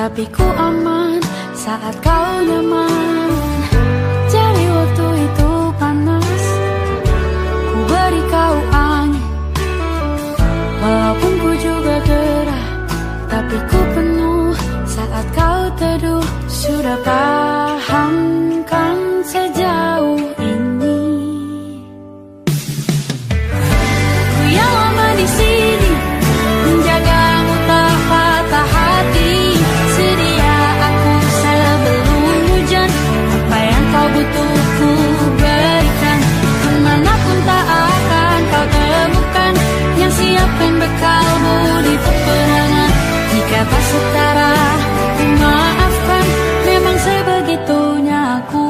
tapi ku aman saat kau nyaman. Jadi waktu itu panas, ku beri kau angin. Walaupun ku juga gerah, tapi ku penuh saat kau teduh. Sudah paham kan sejauh ini? Ku yang lama di sini, menjagamu tak patah hati. Sedia aku sebelum hujan, apa yang kau butuh ku berikan. Kemanapun tak akan kau temukan yang siapkan bekalmu di peperangan. Jika tak setara, ku maafkan, memang sebegitunya aku.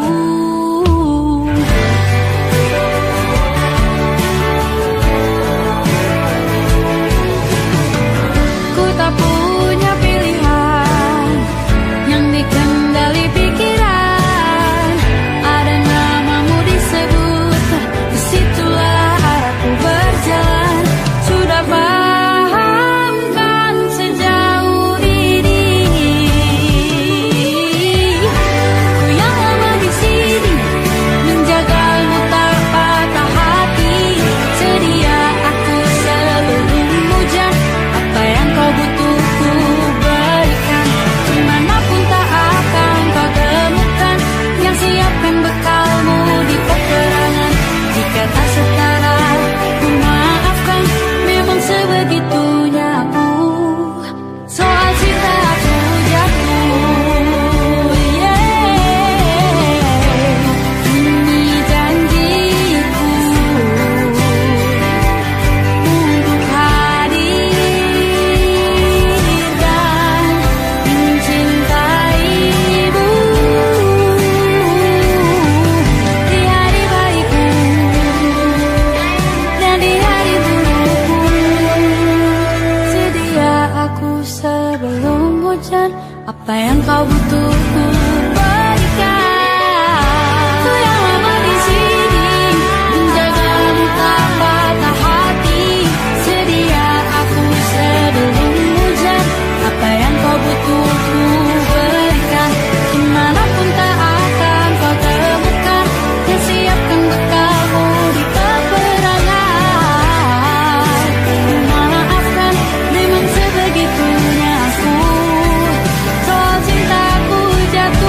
Ku tak punya pilihan yang dikendali pikiran. Ada namamu disebut, disitulah arahku berjalan. Sudah paham kan sejauh ini? Ku yang lama di sini, menjagamu tak patah hati. Sedia aku sebelum hujan, apa yang kau butuh ku berikan. Kemanapun tak akan kau temukan yang siapkan bekalmu di peperangan. Jika tak setara, ku maafkan, memang sebegitunya aku. Soal cinta aku jatuh, ini janjiku untuk hadir dan mencintaimu di hari baikku dan di hari burukku. Sedia aku sebelum hujan, apa yang kau butuh ku berikan. Ku yang lama di sini, menjagamu tak patah hati. Sedia aku sebelum hujan, apa yang kau butuh ku berikan. Kemanapun tak akan kau temukan yang siapkan bekalmu di peperangan. Maafkan, memang sebegitunya aku. Soal cintaku jatuh.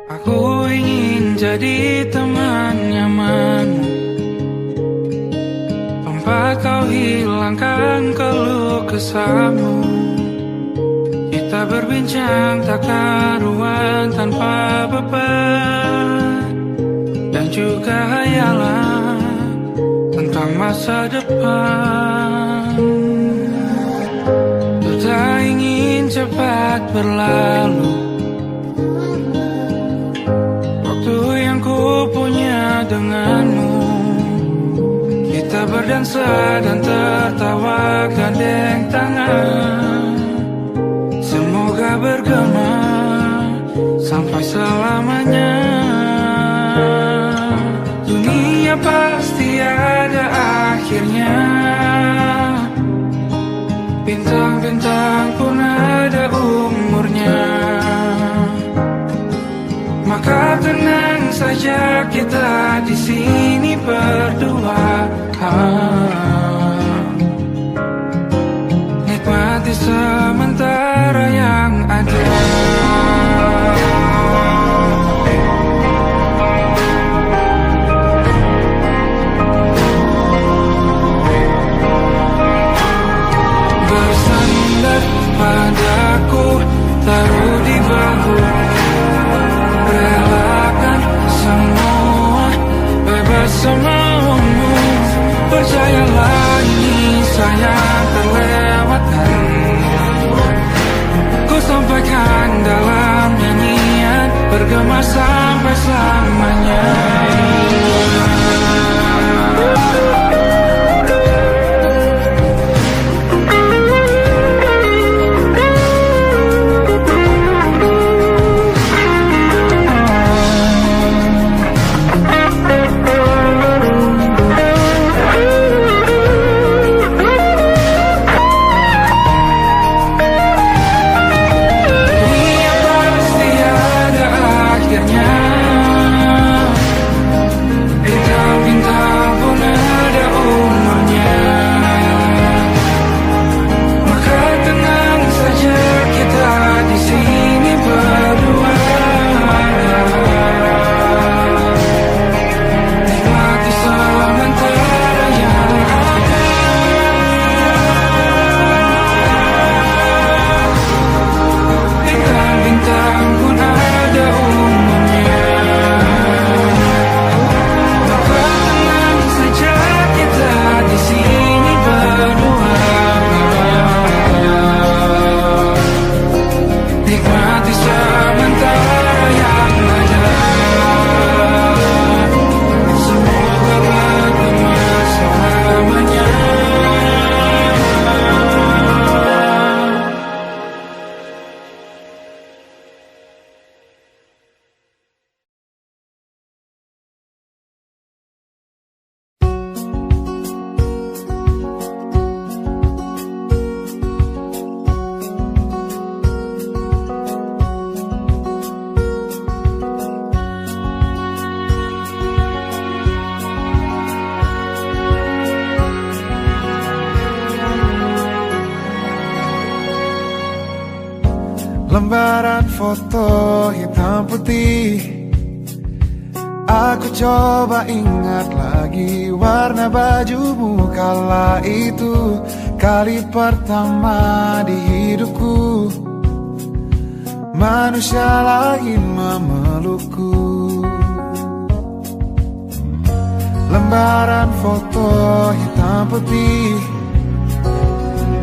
Aku ingin jadi teman nyamanmu, tempat kau hilangkan keluh kesahmu. Kita berbincang tak karuan tanpa beban, dan juga hayalan tentang masa depan. Ku tak ingin cepat berlalu waktu yang ku punya denganmu. Kita berdansa dan tertawa gandeng tangan, semoga bergema sampai selamanya. Dunia pasti ada akhirnya, bintang-bintang pun ada umurnya. Maka tenang saja kita di sini berdua, nikmati sementara yang ada. Bersandar padaku, taruh di bahu, relakan semua, bebas semaumu. Percayalah ini sayang terlewatkan, ku sampaikan dalam nyanyian, bergema sampai selamanya. Lembaran foto hitam putih, aku coba ingat lagi warna bajumu kala itu. Kali pertama di hidupku, manusia lain memelukku. Lembaran foto hitam putih,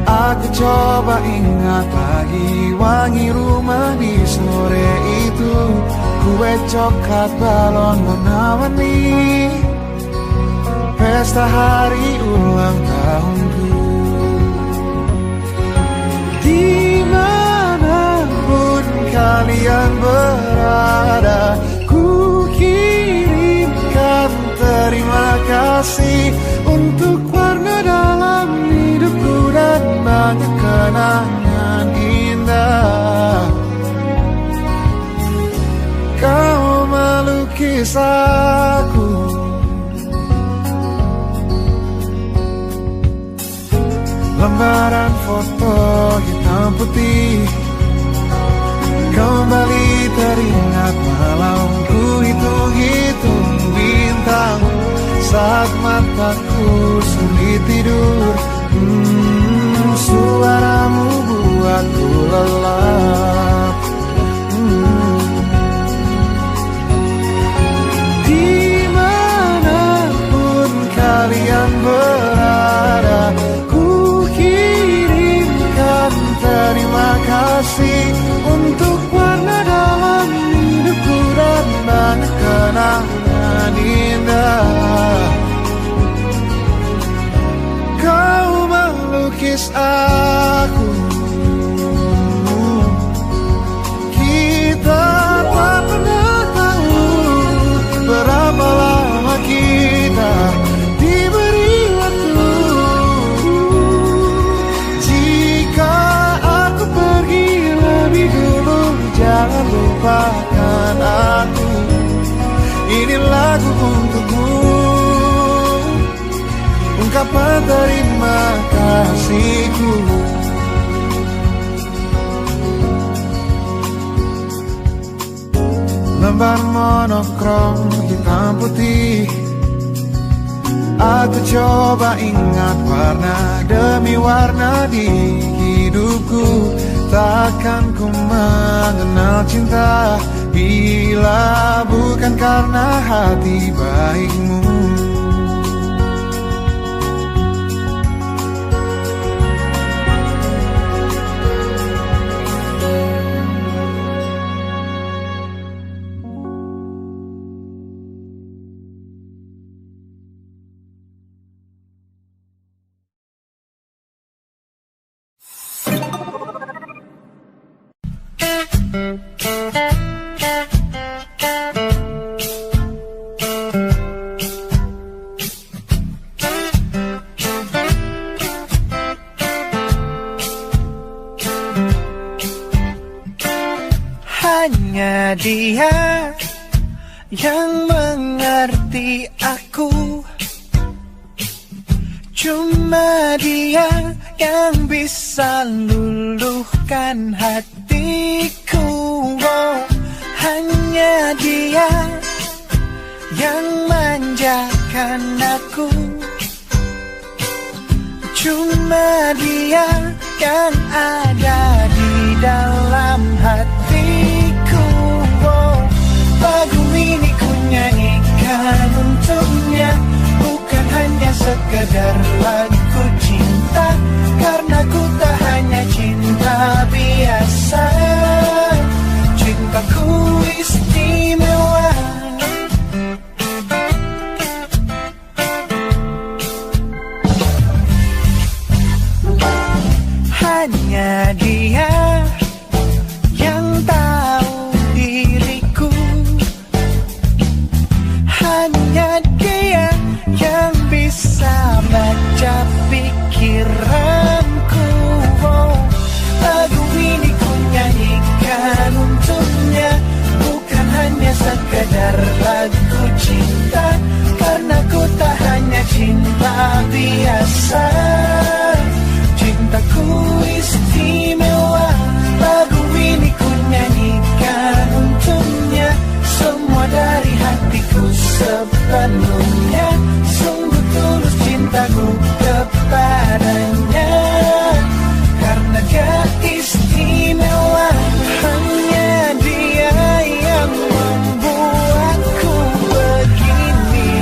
aku coba ingat lagi wangi rumah di sore itu. Kue coklat, balon warna-warni, pesta hari ulang tahunku. Dimanapun kalian berada, ku kirimkan terima kasih untuk warna dalam hidupku dan banyak kenangan indah. Kau melukis aku, lembaran foto hitam putih, kembali teringat malam mataku sulit tidur. Suaramu buatku lelap. Dimanapun kalian berada, ku kirimkan terima kasih untuk warna dalam hidupku dan banyak kenangan indah. Kau melukis aku, kita tak pernah tahu berapa lama kita diberi waktu. Jika aku pergi lebih dulu, jangan lupakan aku. Ini lagu untukmu, ungkapan terima kasihku. Lembar monokrom hitam putih, aku coba ingat warna demi warna di hidupku. Takkan ku mengenal cinta bila bukan karena hati baikmu. Hanya dia yang mengerti aku, cuma dia yang bisa luluhkan hatiku. Oh, hanya dia yang manjakan aku, cuma dia yang ada di dalam hatiku. Oh, lagu ini ku nyanyikan untuknya, bukan hanya sekedar lagu cinta, karena ku tak hanya cinta biasa. Cintaku istimewa. Hanya dia yang tahu diriku, hanya dia yang bisa baca pikiranku. Oh, lagu ini ku nyanyikan untuknya, bukan hanya sekedar lagu cinta, karena ku tak hanya cinta biasa. Cintaku istimewa. Lagu ini ku nyanyikan untuknya, semua dari hatiku sepenuhnya. Sungguh tulus cintaku kepadanya, karena dia istimewa. Hanya dia yang membuatku begini,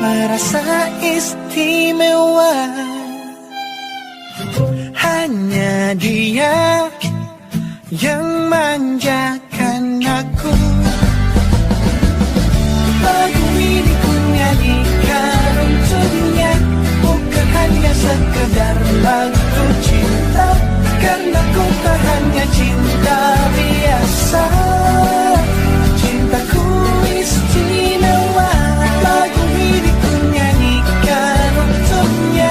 merasa istimewa. Hanya dia yang manjakan aku. Lagu ini ku nyanyikan untuknya, bukan hanya sekedar lagu cinta, karena ku tak hanya cinta biasa. Cintaku istimewa. Lagu ini ku nyanyikan untuknya,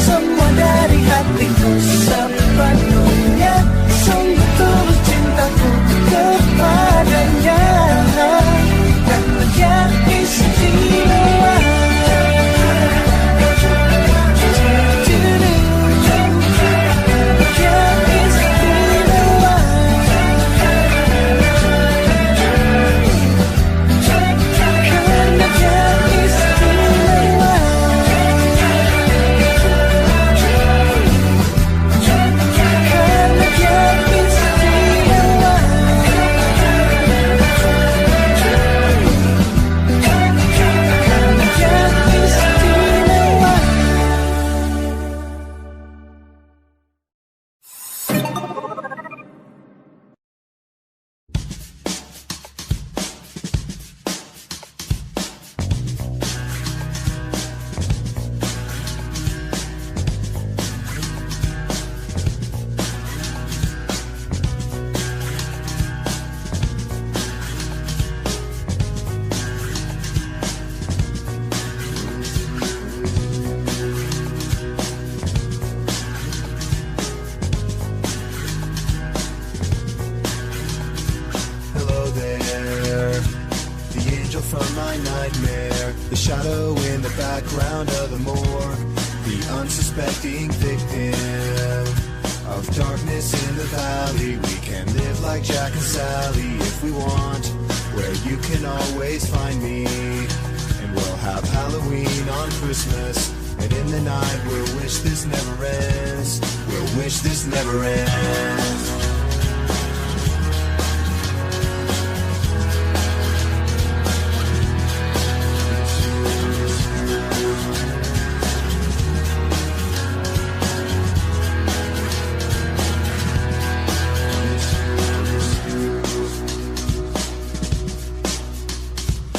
semua dari hatiku sepenuhnya. Sungguh tulus cintaku kepadanya, karena dia istimewa. Dia istimewa. nightmare, the shadow in the background of the morgue, the unsuspecting victim of darkness in the valley. We can live like Jack and Sally if we want, where you can always find me. And we'll have Halloween on Christmas, and in the night we'll wish this never ends. We'll wish this never ends.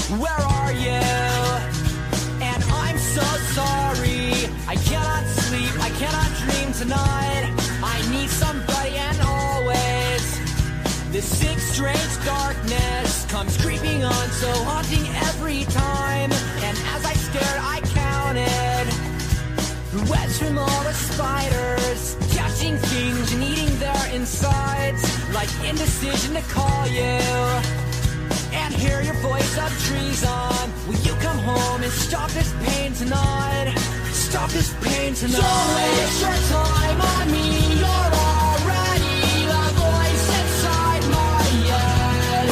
Where are you? And I'm so sorry. I cannot sleep, I cannot dream tonight. I need somebody and always. This sick, strange darkness comes creeping on, so haunting every time. And as I stared, I counted the webs from all the spiders, catching things and eating their insides, like indecision to call you and hear your voice of treason. Will you come home and stop this pain tonight? Stop this pain tonight. Don't waste your time on me. You're already the voice inside my head.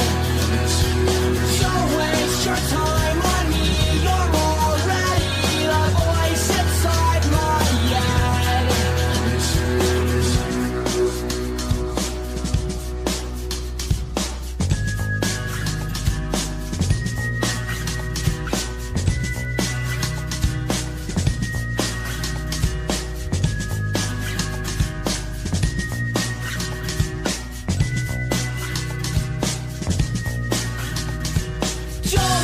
Don't waste your time on me. You're already the voice inside my head. Don't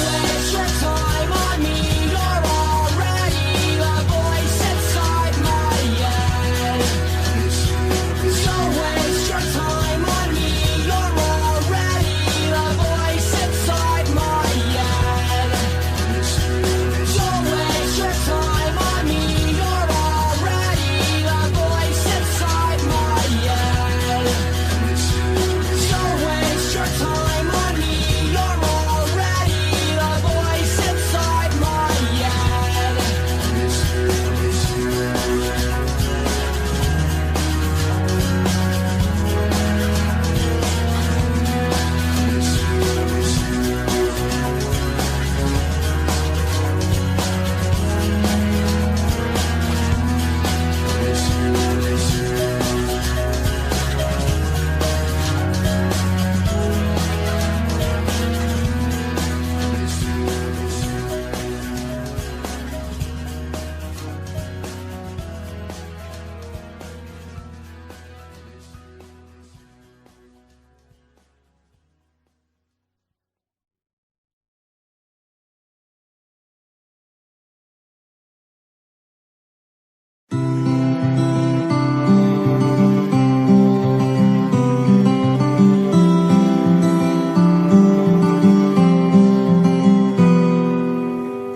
waste your time on me. You're already the voice inside my head. Don't waste your time on me. You're already the voice inside my head. Don't waste your time on me. You're already the voice inside my head. Don't waste your time on me. You're already the voice inside my head.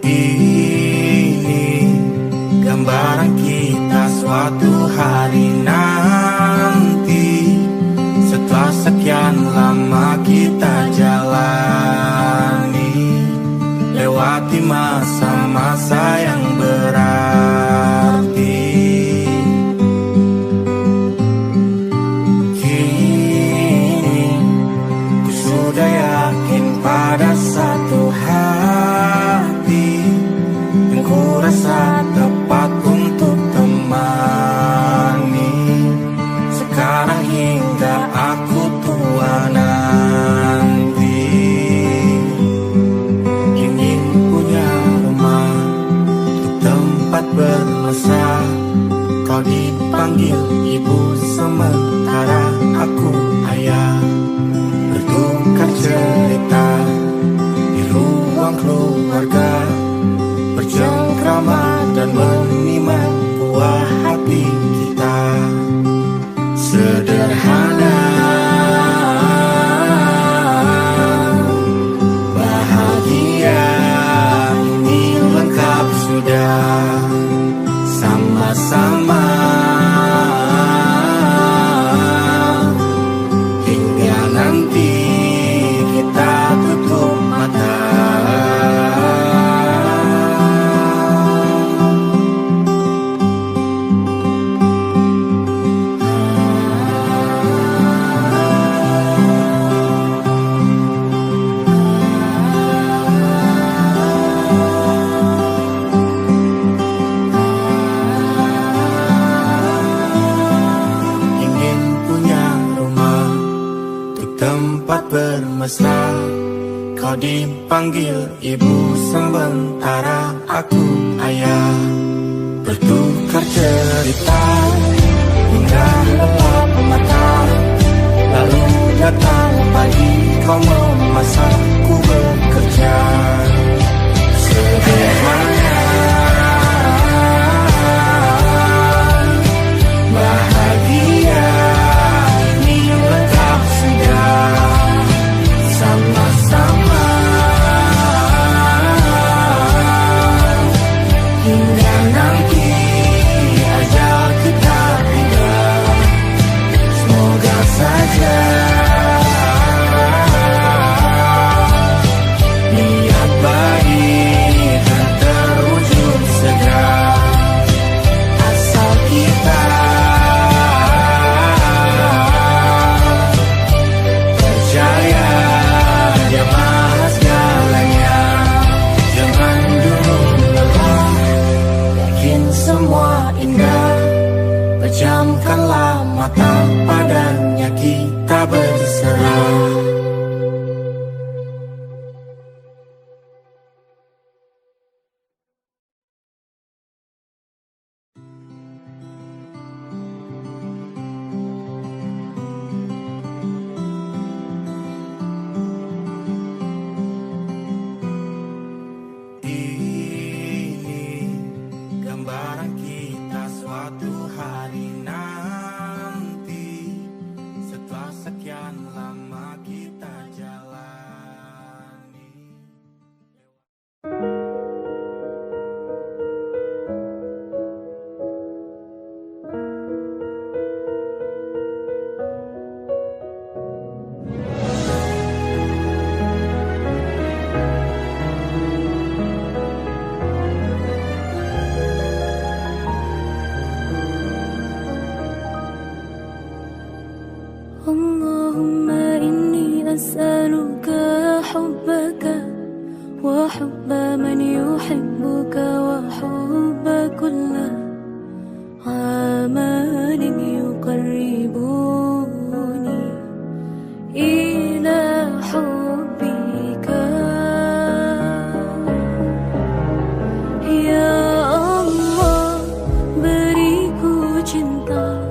Ini gambaran kita suatu hari nanti, setelah sekian lama kita jalani, lewati masa-masa yang berarti. Kini ku sudah yakin pada satu hati yang ku rasa tepat untuk temani, sekarang hingga aku tua nanti. Ingin punya rumah untuk tempat bermesra, kau dipanggil ibu sementara aku ayah, bertukar cerita di ruang keluarga, bercengkrama dan menimang buah hati kita. Sederhana tempat bermesra. Kau dipanggil ibu, sementara aku ayah. Bertukar cerita hingga lelap mata. Lalu datang pagi, kau memasakku bekerja. Sederhana, bahagia ini lengkap sudah. Sama-sama hingga nanti ajal kita tiba. Semoga saja niat baik dan terwujud segera. Asal kita percaya Dia Maha segalanya. Jangan dulu lelah, yakin semua indah. Pejamkanlah mata, padanya kita berserah. Ini gambaran kita suatu hari nanti, setelah sekian lama kita jalani. Allahumma inni as'aluka hubbaka wa hubba man yuhibbuka wa hubba kulla amalin yuqarribuni ila hubbika. Ya Allah, beriku cinta,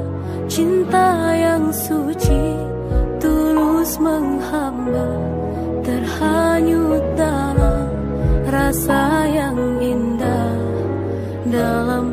cinta yang suci, tulus menghamba, terhanyut dalam rasa yang indah, dalam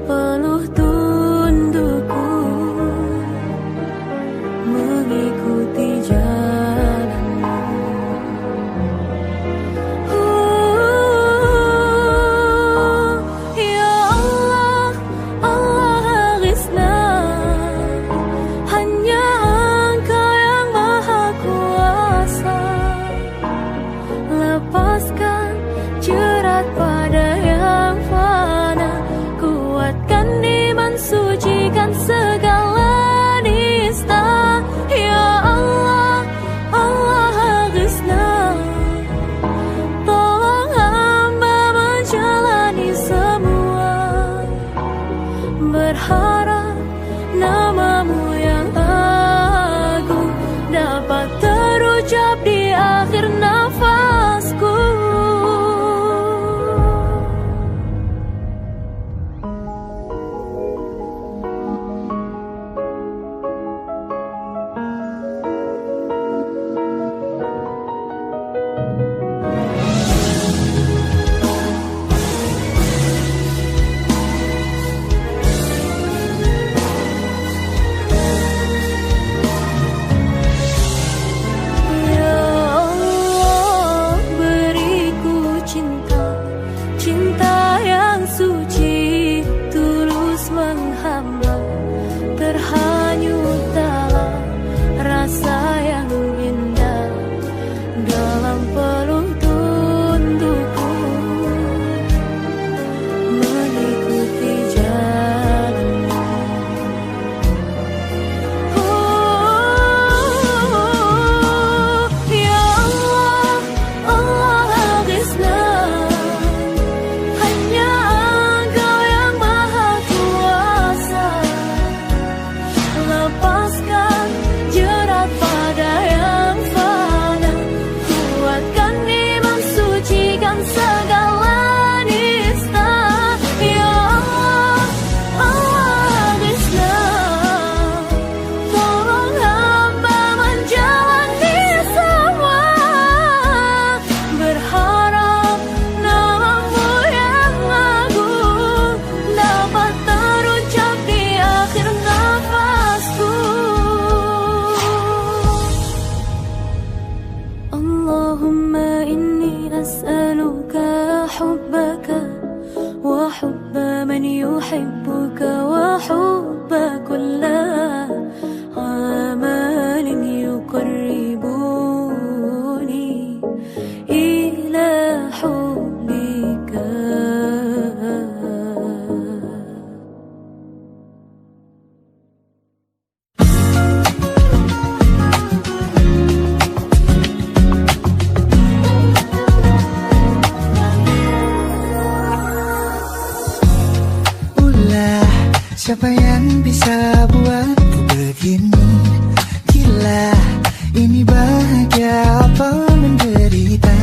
Ini bahagia apa menderita?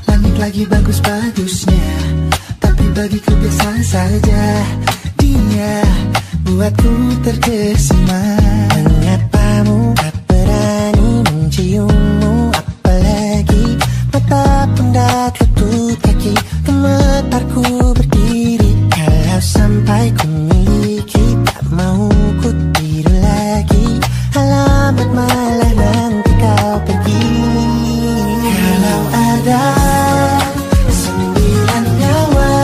Langit lagi bagus-bagusnya, tapi bagiku biasa saja. Dia buatku terkesima. Mengapamu tak berani menciummu, apalagi mata pun tak lutut kaki. Gemetarku berdiri kalau sampai ku miliki. Tak mau ku tidur lagi, alamat malah nanti kau pergi. Kalau ada 9 nyawa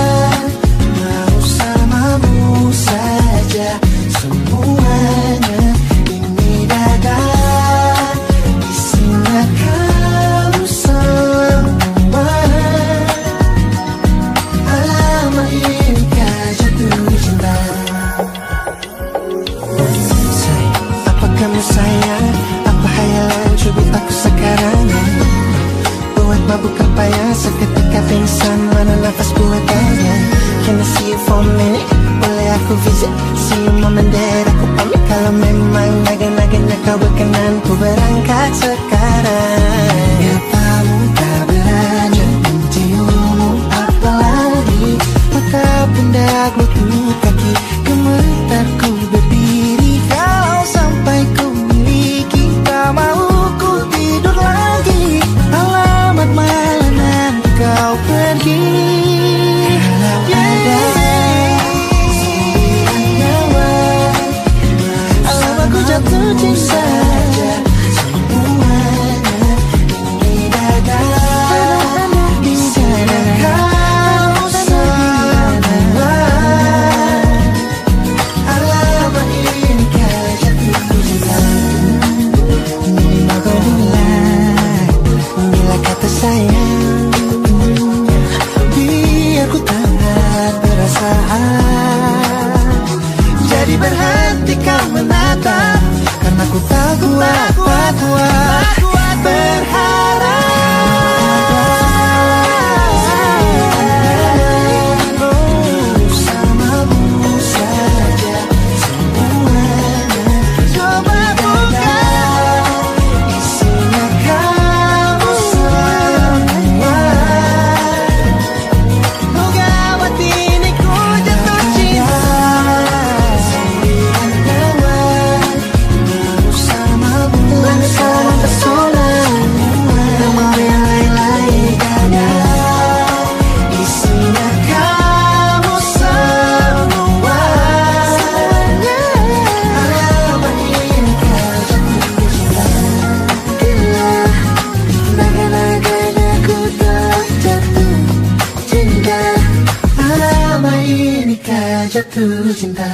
mau samamu saja, semuanya ini dada. Isinya kamu semua. Alamak inikah jatuh cinta. Apa kamu sayang? Apa hayalan cubit aku sekarang? Buat mabuk apa ya? Seketika pingsan, mana nafas buatannya? Can I see you for a minute? Boleh aku visit? See you moment that aku pamit. Kalau memang naga-naganya kau berkenan, ku berangkat sekarang. Matamu tak berani menciummu, apalagi mata pundak lutut kaki. Gemetarku berdiri kalau sampai ku miliki. Tak mau ku tidur lagi, alamat malah nanti kau pergi. Kalau ada 9 nyawa, alamat ku jatuh cinta. Semuanya ini dada. Di sana kau semua. Alamat inikah jatuh cinta. Minimal kau bilang, bila kata sayang, biar ku tak perasaan. Jadi berhenti kau menatap, karena ku tak kuat berharap. Bersamamu saja semuanya. Coba buka, isinya kamu semua. Moga hati ini ku jatuh cinta. 9 nyawa bersamamu pesona. Tak mau yang lain-lain ada. Isinya kamu semua. Alamat inikah jatuh cinta. Bila naga-naganya ku tak jatuh cinta. Alamat inikah jatuh cinta.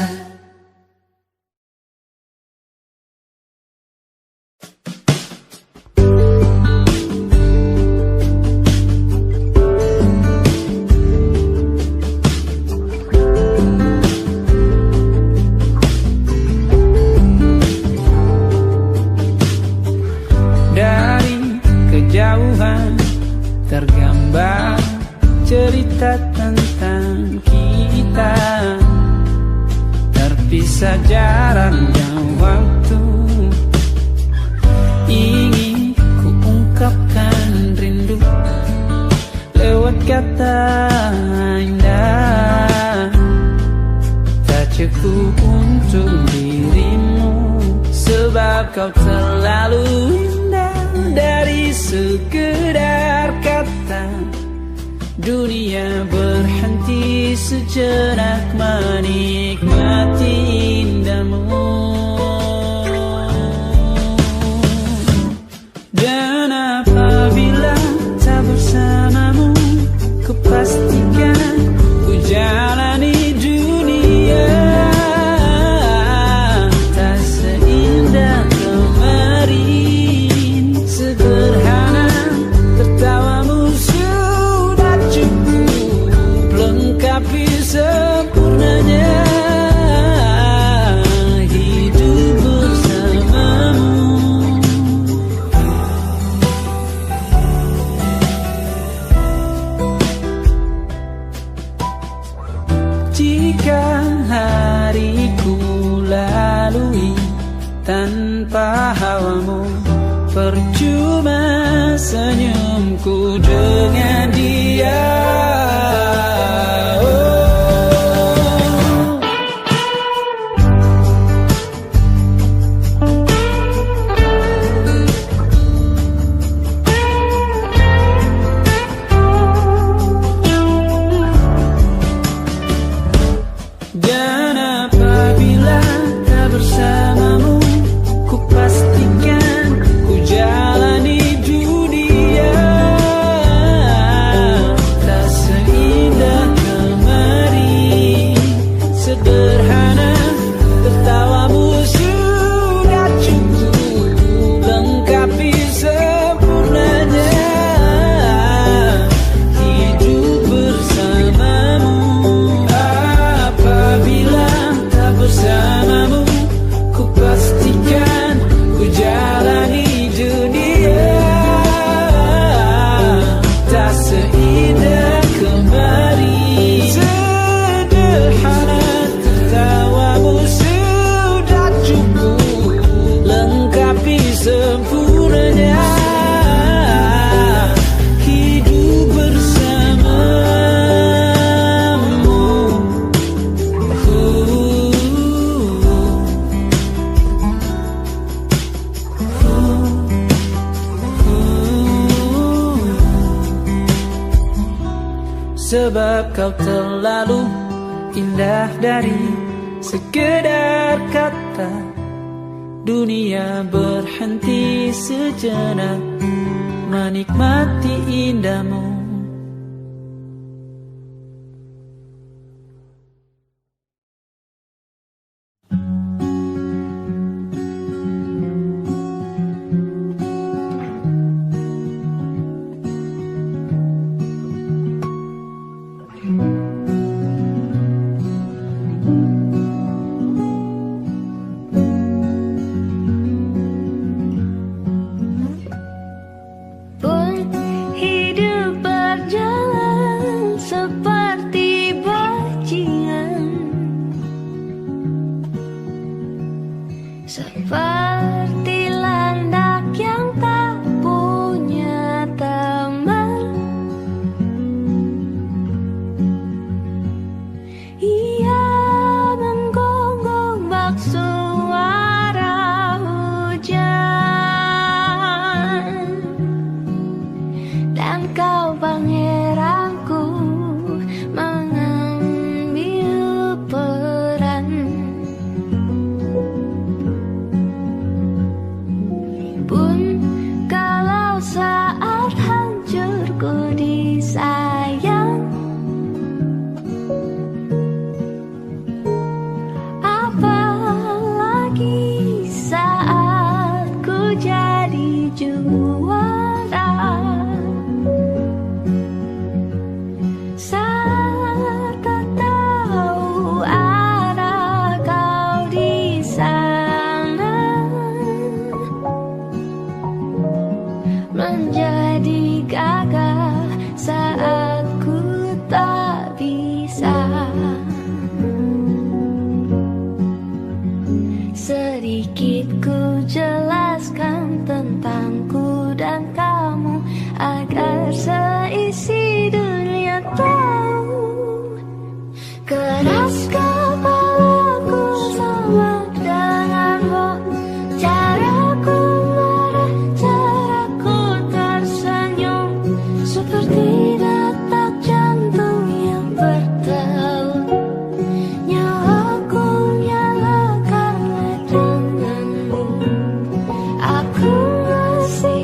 Dari kejauhan tergambar cerita tentang kita, terpisah jarak dan waktu. Ingin ku ungkapkan rindu lewat kata indah. Tak cukup untuk dirimu, sebab kau terlalu indah. Dari sekedar kata, dunia berhenti sejenak menikmati indahmu. Dan apabila tak bersamamu, kupastikan ku jalani dunia tak seindah kemarin. Sederhana tertawamu sudah cukup lengkapi sempurna. percuma senyumku dengan dia. Dan apabila tak bersamamu, ku pastikan ku jalani dunia tak seindah kemarin. Sederhana tertawamu sudah cukup lengkapi sempurnanya hidup bersamamu. Apabila tak bersamamu, ku pastikan ku jalani dunia tak seindah kemarin. Sederhana tertawamu sudah cukup lengkapi sempurnanya hidup bersamamu. Sebab kau terlalu indah dari sekedar kata. Dunia berhenti sejenak menikmati indahmu. Pun hidup berjalan seperti bajingan, seperti landak yang tak punya teman. Ia menggonggong bak suara hujan, dan kau pangeranku mengambil peran. Pun kalau saat hancurku disayang, apalagi saat ku jadi juara. Saat tak tahu arah kau di sana, menjadi gagah saat ku tak bisa. Sedikit ku jelaskan tentangku dan kamu agar seisi dunia tahu. Keras kepalaku sama denganmu, caraku marah, caraku tersenyum, seperti detak jantung yang bertaut. Nyawaku nyalakan denganmu, aku masih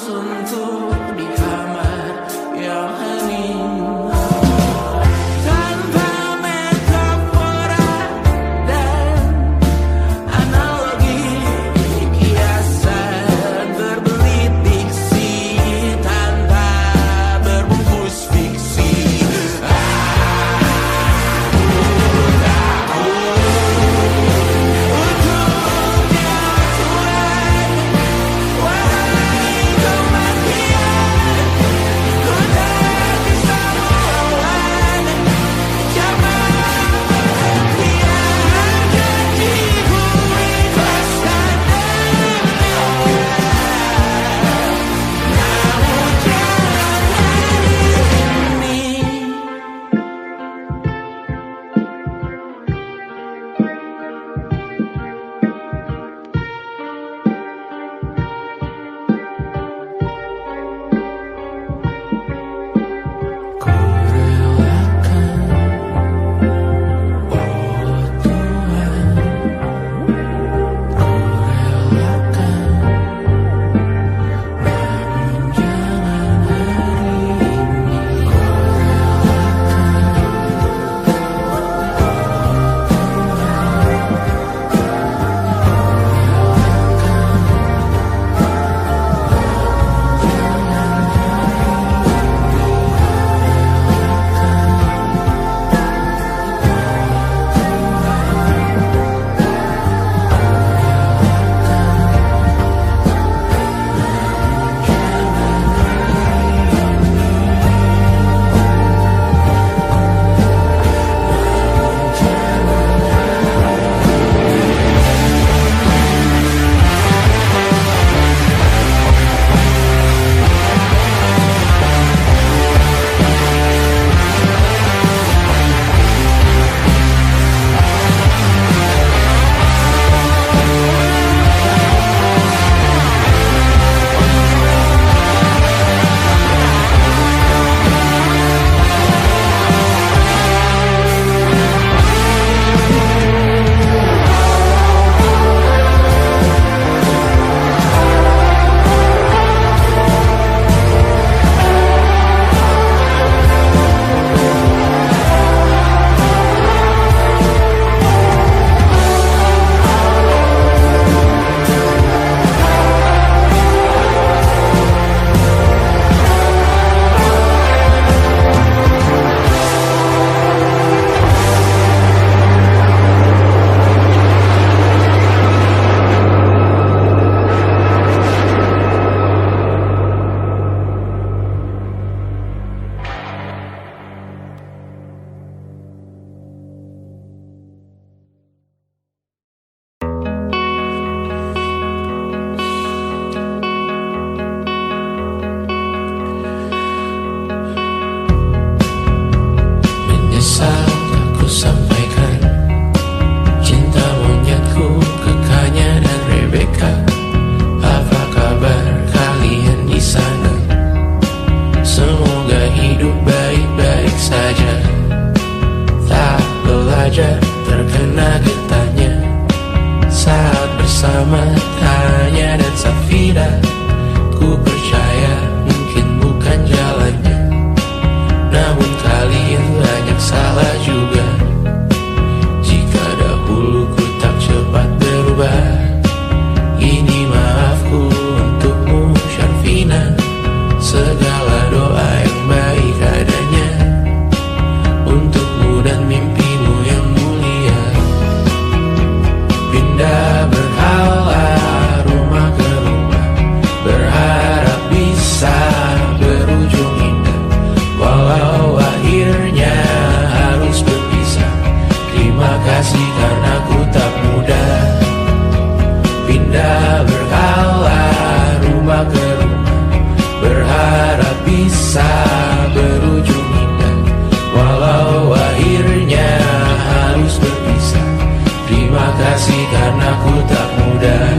suntuk di kamar yang hening. Tanpa metafora dan analogi, kiasan berbelit diksi tanpa berbungkus fiksi. bersama Tanya dan Safira. Ku percaya mungkin bukan jalannya, namun kalian banyak salah juga. Jika dahulu ku tak cepat berubah, ini maafku untukmu Syarfina. Segala doa yang baik adanya untukmu dan mimpimu yang mulia. Pindah berhala rumah ke rumah, berharap bisa berujung indah, walau akhirnya harus berpisah. Terima kasih karena ku tak mudah. Pindah berhala rumah ke rumah, berharap bisa berujung indah, walau akhirnya harus berpisah. Terima kasih karena ku tak mudah.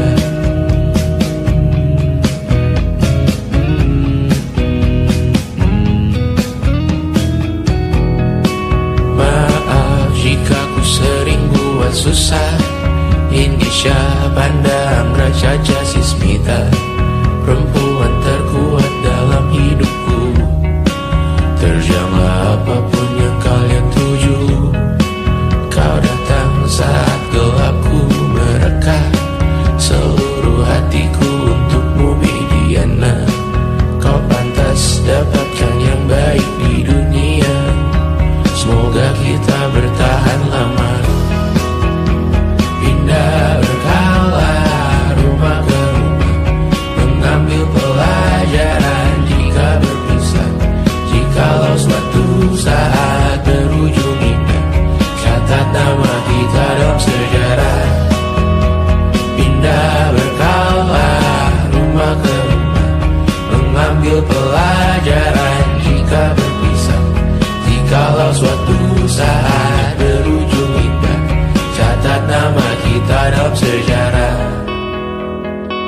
Maaf jika ku sering buat susah. Indisha Banda Amra Caca Sismita, perempuan terkuat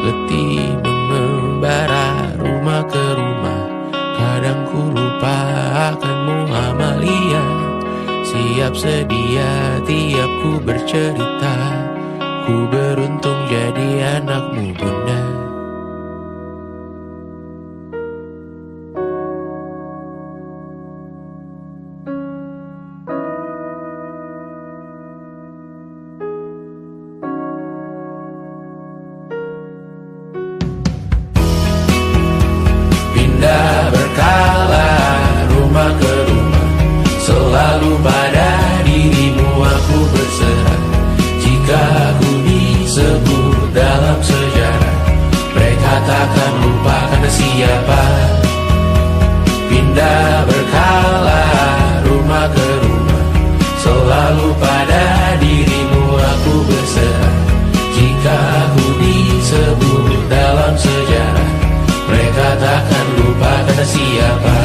letih mengembara rumah ke rumah. Kadang ku lupa akanmu Amalia. Siap sedia tiap ku bercerita. Ku beruntung jadi anakmu bunda. Pindah berkala rumah ke rumah, selalu pada dirimu aku berserah. Jika aku disebut dalam sejarah, mereka takkan lupa karena siapa. Pindah berkala rumah ke rumah, selalu pada dirimu aku berserah. Jika aku disebut dalam sejarah, mereka takkan lupa karena siapa.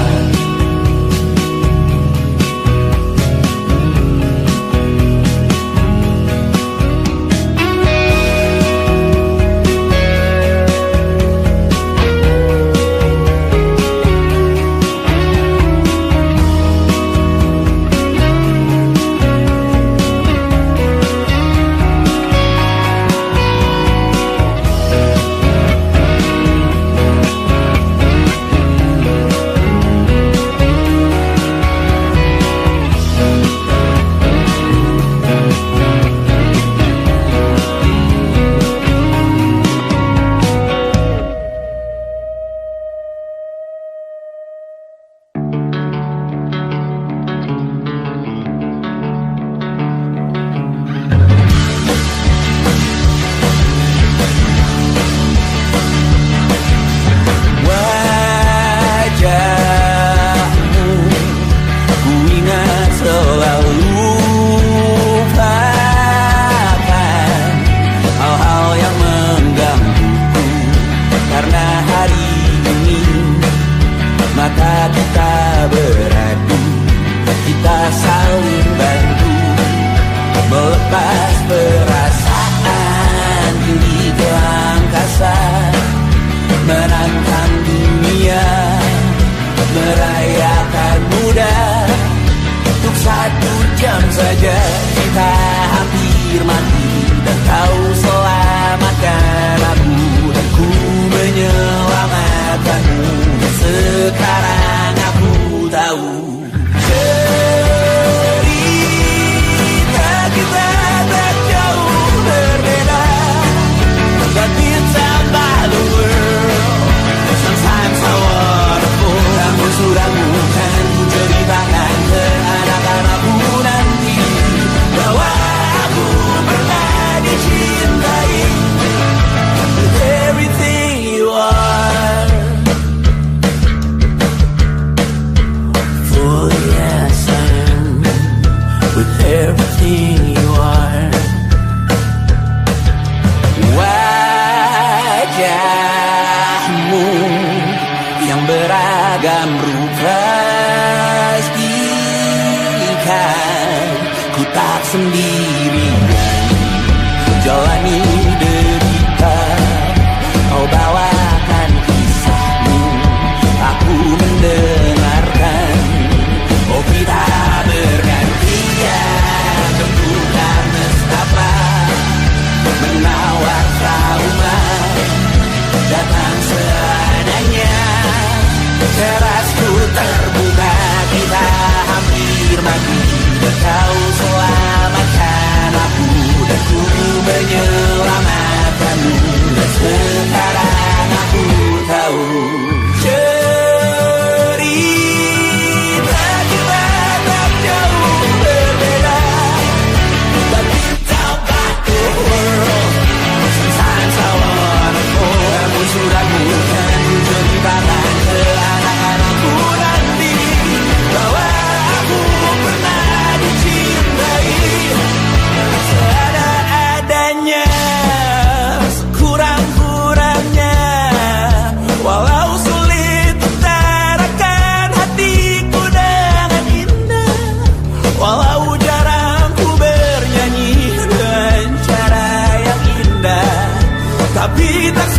Tapi tak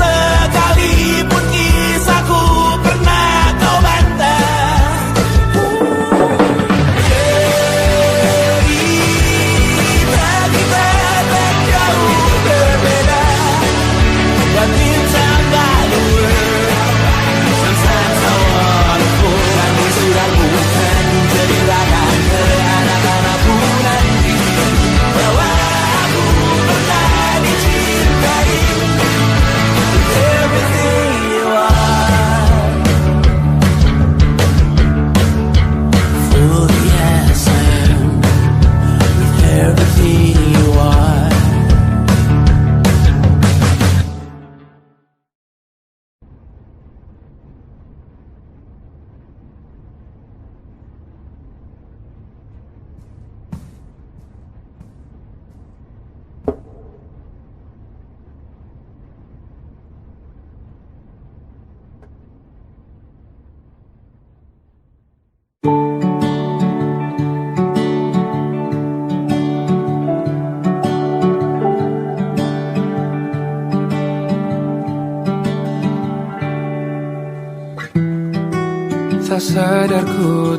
tak sadar ku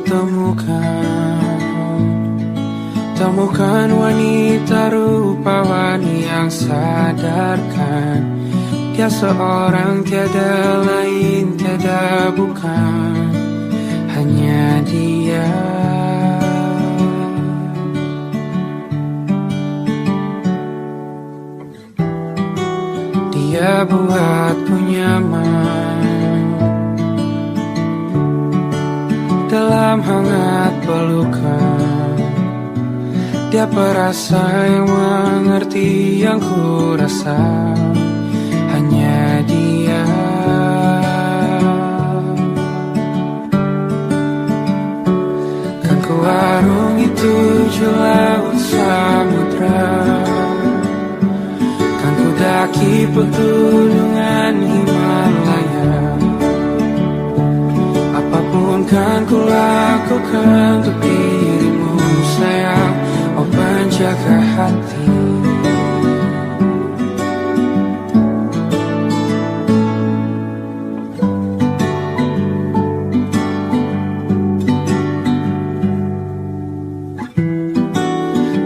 temukan wanita rupawan yang sadarkan dia seorang, tiada lain, tiada bukan, hanya dia. Dia buatku nyaman dalam hangat pelukan. Dia perasa yang mengerti yang ku rasa, hanya dia. Kan ku arungi tujuh laut samudra, kan ku daki pegunungan Himalaya. Apapun kan ku lakukan untuk dirimu sayang, oh penjaga hati.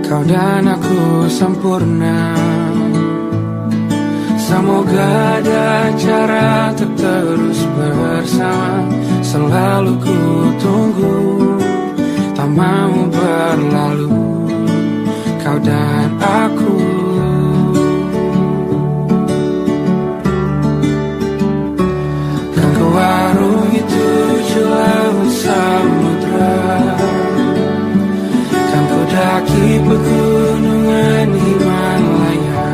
Kau dan aku sempurna, semoga ada cara untuk terus bersama. Selalu ku tunggu, tak mau berlalu, kau dan aku. Kan ku arungi tujuh laut samudra, kan ku daki pegunungan Himalaya.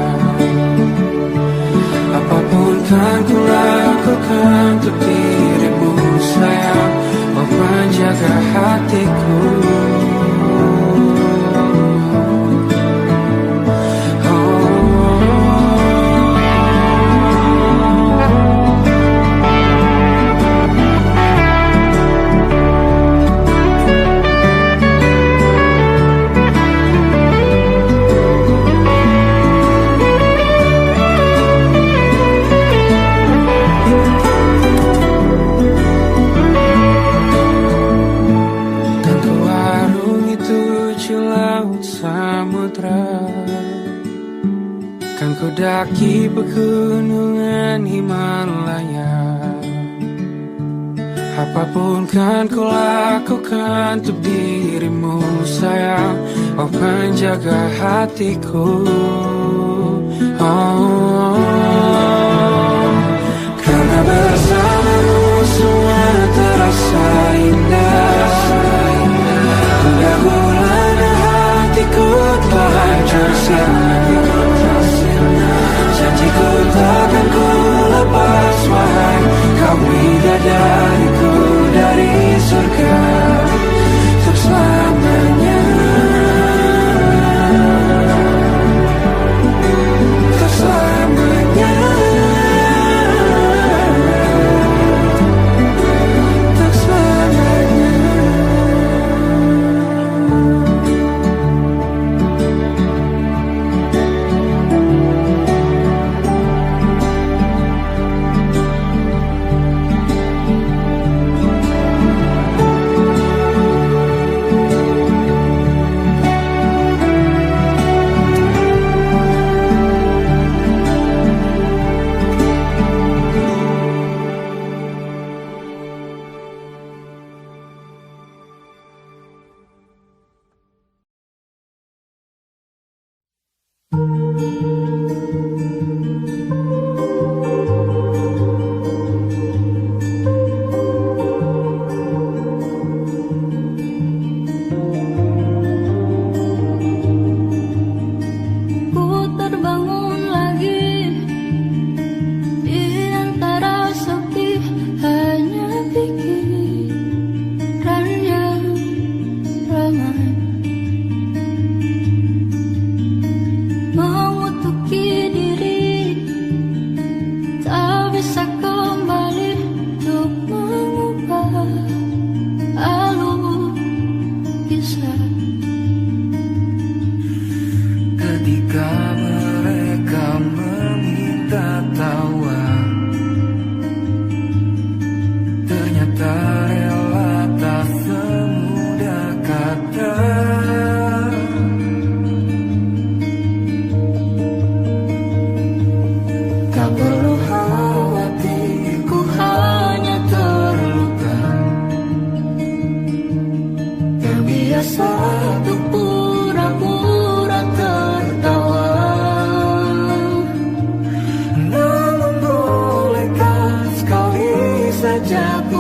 Apapun kan ku lakukan untuk dirimu sayang, oh penjaga hatiku. Kan ku daki pegunungan Himalaya. Apapun kan ku lakukan untuk dirimu sayang, oh penjaga hatiku. Oh, karena bersamamu semua terasa indah. Pendahuluan hatiku telah hancur selama. Janjiku takkan ku lepas wahai kau bidadariku dari surga untuk selamanya. Untuk selamanya. aku